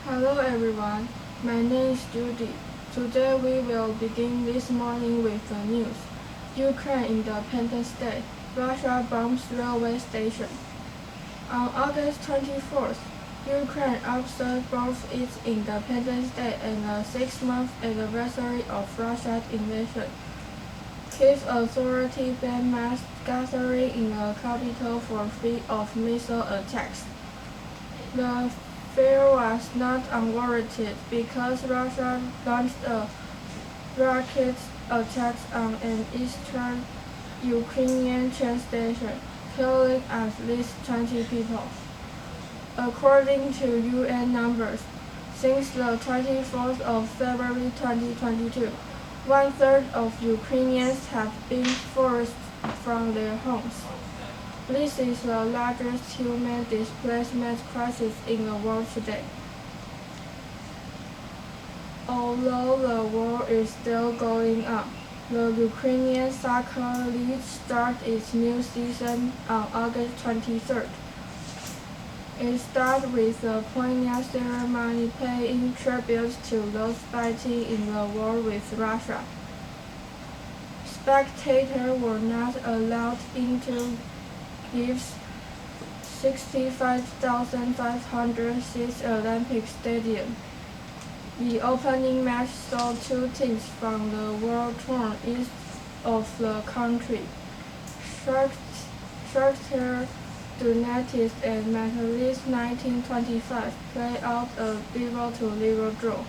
Hello everyone, my name is Judy. Today we will begin this morning with the news. Ukraine Independence Day, Russia bombs railway station. On August 24th, Ukraine observed both its Independence Day and the 6th-month anniversary of Russia's invasion. Kyiv authorities banned mass gathering in the capital for fear of missile attacks. The fear was not unwarranted because Russia launched a rocket attack on an eastern Ukrainian train station, killing at least 20 people. According to UN numbers, since the 24th of February 2022, one-third of Ukrainians have been forced from their homes. This is the largest human displacement crisis in the world today. Although the war is still going on, the Ukrainian soccer league starts its new season on August 23rd. It starts with a poignant ceremony paying tribute to those fighting in the war with Russia. Spectators were not allowed into Kyiv's 65,500-seat Olympic Stadium. The opening match saw two teams from the world tour east of the country, Shakhtar Donetsk and Metalist 1925, play out a 0-0 draw.